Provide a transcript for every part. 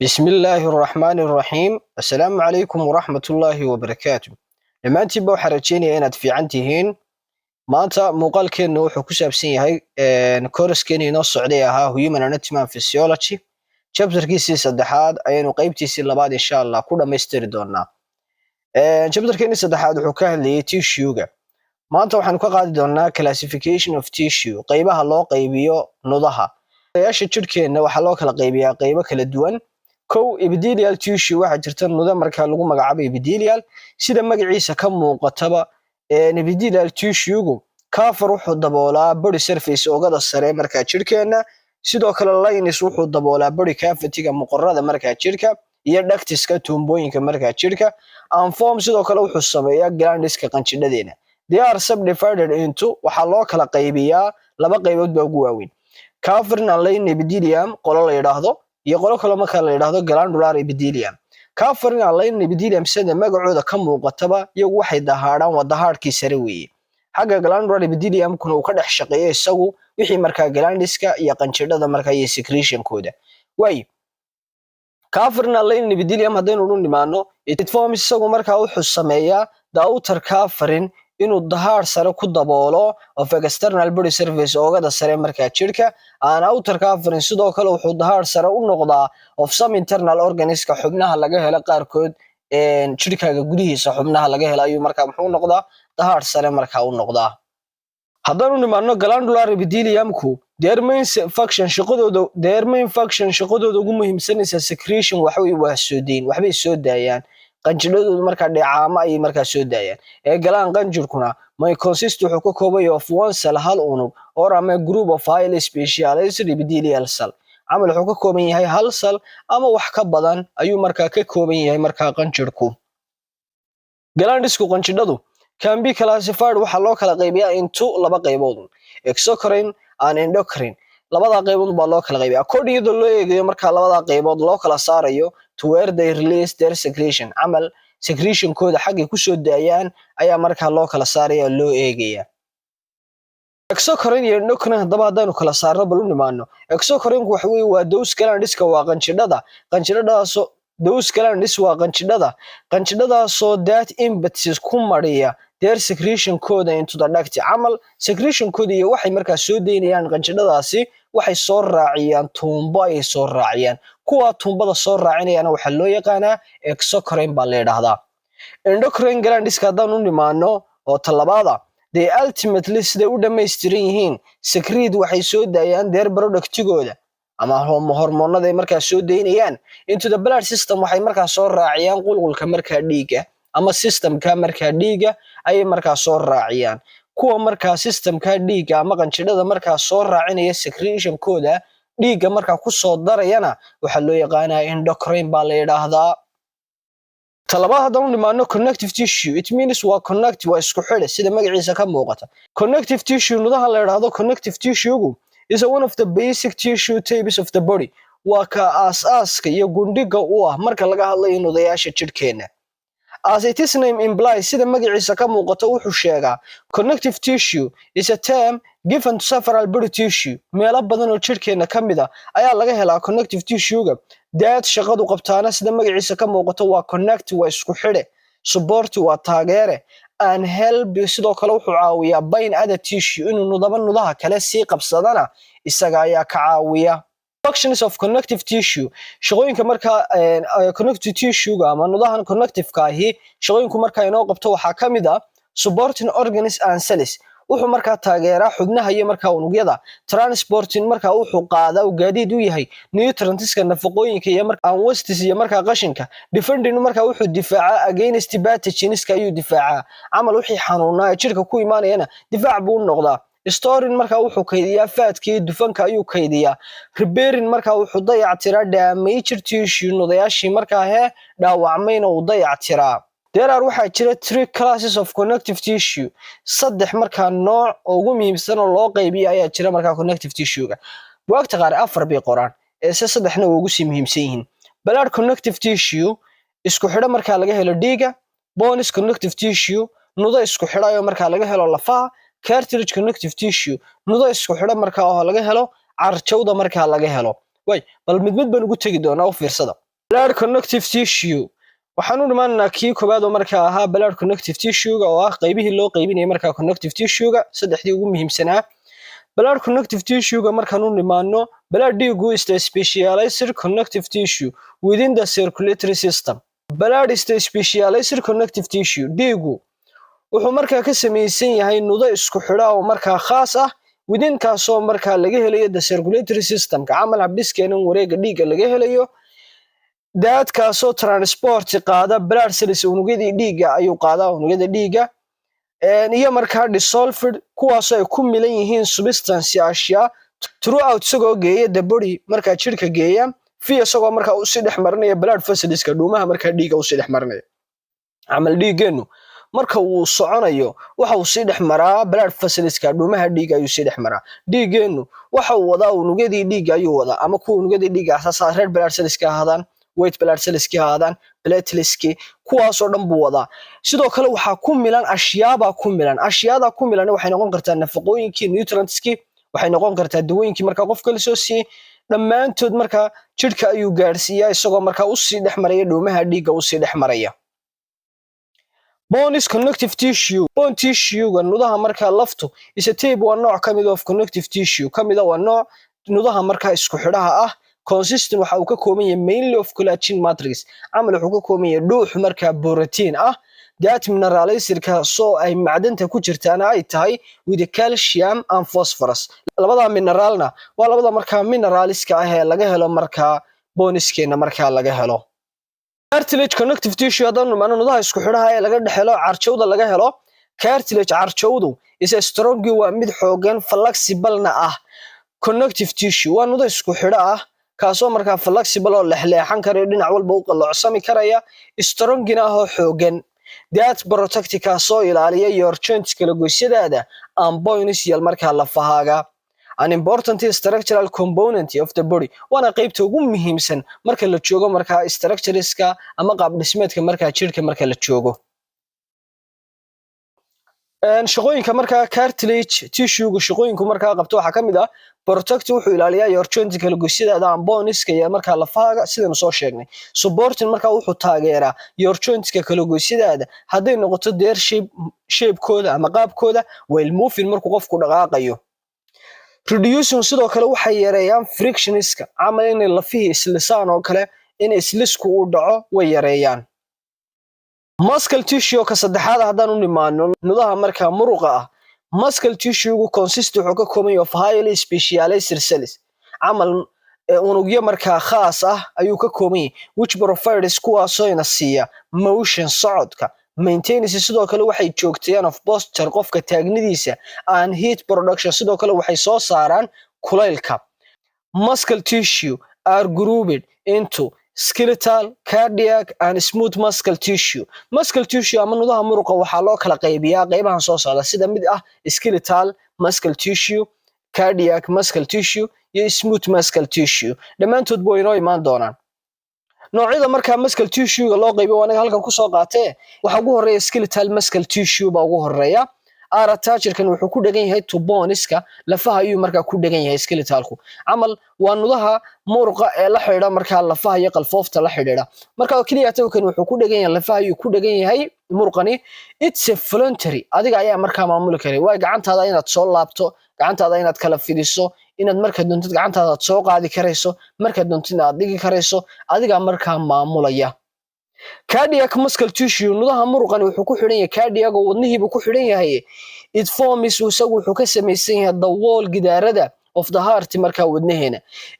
بسم الله الرحمن الرحيم السلام عليكم ورحمة الله وبركاته لما أنت بو حرجيني إناد في عنتهين maanta muuqaalkeenu wuxuu ku saabsan yahay kooraskeenii inoo socday ahaa Human Anatomy and Physiology chapterkiisii saddexaad ayaynu qaybtiisii labaad insha Allah ku dhamaystiri doonaa chapterkeenii saddexaad wuxuu ka hadlayay tissue-ga maanta waxaanu ka qaadi doonaa classification of tissue qaybaha loo qaybiyo nudaha ayaasha jirkeena waxaa loo kala qaybiyaa qaybo kala duwan kow epithelial tissue waxa jirta nuda marka lagu magacaabo epithelial sida magaciisa ka muuqataba epithelial tissue-gu kaafar wuxuu daboolaa body surface oogada sare marka jirkeena sidoo kale lining wuxuu daboolaa body cavity-ga muqarrada marka jirka iyo ductiska tuumbooyinka marka jirka and form sidoo kale wuxuu sameeyaa glands-ka qanjidhadeena they are subdivided into waxa loo kala qaybiyaa laba qaybood baa ugu waaweyn cavernous and lining epithelium qolo la yiraahdo iyo qolo kale marka la yiraahdo glandular epithelium cavernous and lining epithelium sida magacooda ka muuqataba iyagu waxay dahaadhaan wadahaadkii sare weeye xagga glandular epithelium kuna uu ka dhex shaqeeyo isagu wixii marka glandiska iyo qanjidhada marka iyo secretion-kooda way cavernous and lining epithelium hadaynu u nimaano it forms isagu marka wuxuu sameeyaa the outer cavern inuu dahaar sare ku daboolo of external body surface oogada sare marka jirka aan outer cavern sidoo kale wuxuu dahaar sare u noqdaa of some internal organs-ka xubnaha laga helo qaarkood jirkaaga gudihiisa xubnaha laga helo ayuu marka muxuu noqdaa dahaar sare marka u noqdaa haddanu nimaano glandular epithelium-ku their main function shaqadooda ugu muhiimsanaysa secretion waxa waa soo deyn waxbay soo daayaan qanjidhadoodu marka dheecaamo ay marka soo daayaan galaan qanjirkuna may consist wuxuu ka kooban yahay of one cell hal unug or ama group of highly specialized epithelial cell amal wuxuu ka kooban yahay hal cell ama wax ka badan ayuu marka ka kooban yahay marka qanjirku glandisku qanjidhadu can be classified waxa loo kala qaybiyaa into laba qaybood exocrine and endocrine labada qaybood baa loo kala qaybiyaa according to loo eegayo marka labada qaybood loo kala saarayo to where they release their secretion amal secretion kooda xagga ku soo daayaan ayaa marka loo kala saaraya loo eegaya exocrine iyo endocrine hadaba hadaynu kala saarno bal u nimaano exocrine waxa weeye waa those glands-ka waa qanjidhadaasoo those glands waa qanjidhadaasoo that impetus ku mariya their secretion kooda into the duct amal secretion kooda iyo waxay marka soo deynayaan qanjidhadaasi waxay soo raaciyaan tuumbo ay soo raaciyaan kuwa tuumbada soo raacinayana waxa loo yaqaanaa exocrine baa la yiraahdaa endocrine glands-ka haddaan u nimaano oo talabaada they ultimately sida u dhameystiran yihiin secrete waxay soo daayaan their productigooda ama hormoonada ay marka soo deynayaan into the blood system waxay marka soo raaciyaan qulqulka marka dhiiga ama systemka marka dhiiga ay marka soo raaciyaan kuwa marka systemka dhiiga ama qanjidhada marka soo raacinaya secretion kooda dhiiga marka ku soo darayana waxa loo yaqaanaa endocrine baa la yiraahdaa talabaad haddaan u nimaano connective tissue it means waa connect waa isku xidh sida magaciisa ka muuqata connective tissue nudaha la yiraahdo connective tissue-gu is one of the basic tissue types of the body waa ka aasaaska iyo gundhiga u ah marka laga hadlayo nudayaasha jirkeena as it is name implies sida magaciisa ka muuqato wuxuu sheegaa connective tissue is a term given to several body tissue meelo badan oo jirkeena kamid ah ayaa laga helaa connective tissue-ga that shaqadu qabtaana sida magaciisa ka muuqato waa connect waa isku xidhe support waa taageere and help sidoo kale wuxuu caawiyaa bind other tissue inuu nudaha kale sii qabsadana isaga ayaa ka caawiya functions of connective tissue shaqooyinka marka connective tissue-ga ama nudahan connective-ka ahi shaqooyinku marka inoo qabto waxa kamid ah supporting organs and cells wuxuu marka taageeraa xubnaha iyo marka unugyada transporting marka wuxuu qaadaa oo gaadiid u yahay nutrients-ka nafaqooyinka iyo marka wastes iyo marka qashinka defending marka wuxuu difaaca against pathogens-ka ayuu difaaca amal wixii xanuunaa jirka ku imaanayana difaac buu noqdaa storing marka wuxuu kaydiyaa faadkii dufanka ayuu kaydiyaa repairing marka wuxuu dayactiraa damaged tissue nudayaashii marka dhaawacmayna uu dayactiraa there are waxa jira three classes of connective tissue saddex marka nooc oo ugu muhiimsan oo loo qaybiyo ayaa jira marka connective tissue-ga waqti qaar afar bay qoraan saddexna ugu sii muhiimsan yihiin blood connective tissue isku xidha marka laga helo dhiiga bones connective tissue nuda isku xidhayo marka laga helo lafaha cartilage connective tissue nuda isku xidha marka oo laga helo carjawda marka laga helo way bal mid baan ugu tagi doonaa u fiirsada blood connective tissue waxaan u dhimaanaa kii koobaad oo markaa ahaa blood connective tissue-ga oo ah qaybihii loo qaybinayay markaa connective tissue-ga saddexdii ugu muhiimsanaa blood connective tissue-ga markaan u dhimaano blood dhiigu is the specialized connective tissue within the circulatory system blood is the specialized connective tissue dhiigu wuxuu markaa ka samaysan yahay nudo isku xidha oo markaa khaas ah within kaasoo markaa laga helayo the circulatory system ka camal habdhiskeenan wareega dhiigga laga helayo daadkaasoo transport qaada blood cells unugyadii dhiigga ayuu qaadaa unugyada dhiigga iyo markaa dissolved kuwaasoo ay ku milan yihiin substance ashyaa throughout isagoo geeya the body markaa jirka geeya fi isagoo markaa u sii dhex marinaya blood vessels-ka dhuumaha markaa dhiigga u sii dhex marinaya camal dhiiggeenu marka uu soconayo waxa uu sii dhex maraa blood vessels-ka dhuumaha dhiigga ayuu sii dhex maraa dhiiggeenu waxa uu wadaa unugyadii dhiigga ayuu wadaa ama kuwa unugyadii dhiigga asaasa red blood cells-ka ahaadaan white blood cells-ki ahaadaan platelets-ki kuwaasoo dhan buu wadaa sidoo kale waxaa ku milan ashyaabaa ku milan ashyaada ku milan waxay noqon kartaa nafaqooyinkii nutrientskii waxay noqon kartaa dawooyinkii markaa qofka la soo siiyey dhammaantood markaa jirka ayuu gaadhsiiyaa isagoo markaa usii dhex maraya dhuumaha dhiigga usii dhex maraya bone is connective tissue bone tissue-ga nudaha markaa laftu is a tape waa nooc ka mid of connective tissue ka mida waa nooc nudaha markaa isku xidhaha ah consistent waxa uu ka kooban yahay mainly of collagen matrix camal wuxuu ka kooban yahay dhuux markaa protein ah that mineralized kaasoo ay macdanta ku jirtaana ay tahay with calcium and phosphorus labada mineralna waa labada markaa mineralska ah ee laga helo markaa boniskeena markaa laga helo cartilage connective tissue haddaan numaano nudaha isku xidhaha ee laga dhexelo carjawda laga helo cartilage carjawdu is a strong waa mid xoogan flexible-na ah connective tissue waa nuda isku xidha ah kaasoo markaa flexible oo lexleexan karayo dhinac walba u qaloocsami karaya strongina ah oo xoogan that protect kaasoo ilaaliya your joints kala goysyadaada and bones yal markaa lafahaaga an important structural component of the body waana qaybta ugu muhiimsan marka la joogo markaa structureska ama qaab dhismeedka markaa jirka marka la joogo shaqooyinka markaa cartilage tissue-ga shaqooyinku markaa qabto waxaa ka mid ah protect wuxuu ilaaliyaa your joint kala goysyadaada and boneska iyo markaa lafahaaga sidaan soo sheegnay supporting markaa wuxuu taageeraa your joints-ka kala goysyadaada hadday noqoto their shape-kooda ama qaabkooda while moving markuu qofku dhaqaaqayo reducing sidoo kale waxay yareeyaan frictionska camal inay lafihii islisaan oo kale in islisku uu dhaco way yareeyaan muscle tissue ka saddexaad haddaan u nimaano nudaha markaa muruqa ah muscle tissue-gu consist wuxuu ka kooban yahay of highly specialized cells camal unugyo markaa khaas ah ayuu ka kooban yahay which provides kuwaasoo ina siiya motion socodka maintenance sidoo kale waxay joogtayaan of posture qofka taagnidiisa and heat production sidoo kale waxay soo saaraan kulaylka muscle tissue are grouped into skeletal cardiac and smooth muscle tissue muscle tissue ama nudaha muruqa waxaa loo kala qaybiyaa qaybahan soo socda sida mid ah skeletal muscle tissue cardiac muscle tissue iyo smooth muscle tissue dhammaantood way inoo imaan doonaan noocyada markaa muscle tissue-ga loo qaybiyo waa anaga halkan kusoo qaatee waxaa ugu horeeya skeletal muscle tissue baa ugu horeeya attachment-kan wuxuu ku dhagan yahay to boneska lafaha ayuu markaa ku dhagan yahay skeletalku camal waa nudaha muruqa ee la xidhiidha markaa lafaha iyo qalfoofta la xidhiidha markaa kaliya tawkan wuxuu ku dhagan yahay lafaha ayuu ku dhagan yahay muruqani it's a voluntary adiga ayaa markaa maamuli karay waa gacantaada inaad soo laabto gacantaada inaad kala fidiso inaad marka doontid gacantaada soo qaadi karayso marka doontid aad dhigi karayso adiga markaa maamulaya cardiac muscle tissue nudaha muruqani wuxuu ku xidhan yahay cardiac oo wadnihiibu ku xidhan yahay it forms isagu wuxuu ka samaysan yahay the wall gidaarada of the heart markaa wadnaheena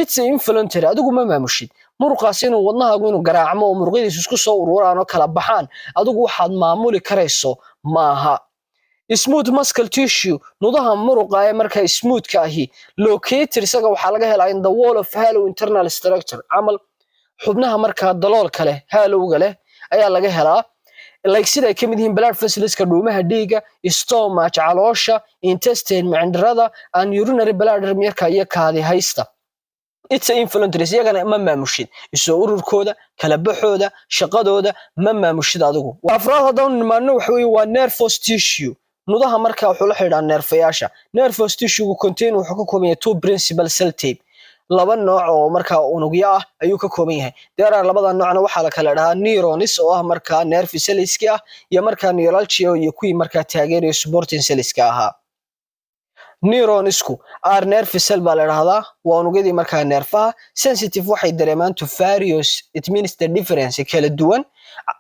it's involuntary adigu ma maamushid muruqaas inuu wadnahaagu inuu garaacmo oo muruqyadiisu isku soo ururaan oo kala baxaan adigu waxaad maamuli karayso maaha smooth muscle tissue nudaha muruqa ee markaa smooth-ka ahi located isaga waxaa laga helaa in the wall of hollow internal structure camal xubnaha markaa daloolka leh haalowga leh ayaa laga helaa like sida ay ka mid yihiin blood vessels-ka dhuumaha dhiigga stomach caloosha intestine mindhirada and urinary bladder markaa iyo kaadi haysta it's involuntary iyagana ma maamushid isoo ururkooda kala baxooda shaqadooda ma maamushid adigu afraad haddaan nimaano waxa weeye waa nervous tissue nudaha markaa wuxuu la xidhiidhaa neerfayaasha nervous tissue-gu contain wuxuu ka kooban yahay two principal cell tape laba nooc oo markaa unugyo ah ayuu ka kooban yahay. There are labada noocna waxaa la kala dhahaa neurons oo ah markaa nerve cellska ah iyo markaa neuralgia iyo kuwii markaa taageeraya supporting cellska ahaa. Neuronsku are nerve cell baa la dhahdaa, waa unugyadii markaa neerfaha. Sensitive waxay dareemaan to various, it means the difference, kala duwan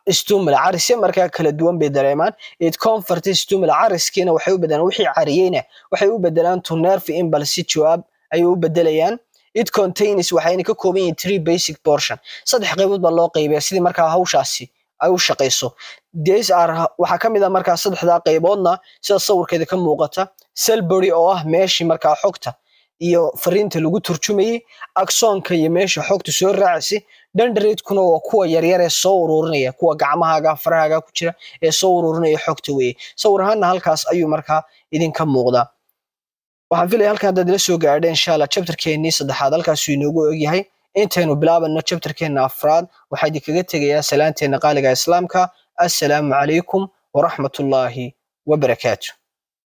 stimuli carisya markaa kala duwan bay dareemaan. It converts stimuli cariskiina waxay u bedelaan wixii cariyeyna waxay u bedelaan to nerve impulse jawaab ayay u bedelayaan. It contains waxayna ka kooban yihiin 3 basic portion, saddex qaybood baa loo qaybiyaa sidii markaa hawshaasi ay u shaqeyso. These are waxa ka mid ah markaa saddexda qayboodna sida sawirkeeda ka muuqata cell body oo ah meeshii markaa xogta iyo fariinta lagu turjumayay, axonka iyo meesha xogta soo raacaysa, dendritekuna waa kuwa yaryar ee soo ururinaya, kuwa gacmahaaga farahaaga ku jira ee soo ururinaya xogta weeye. Sawir ahaanna halkaas ayuu markaa idinka muuqdaa. waxaan filayaa halkan haddaad ila soo gaadhay insha Allah chapterkeennii saddexaad halkaasuu inoogu ogyahay. intaynu bilaabano chapterkeenna afraad waxaa idinkaga tegayaa salaanteena qaaliga islaamka. assalaamu calaykum waraxmatullaahi wabarakaatu.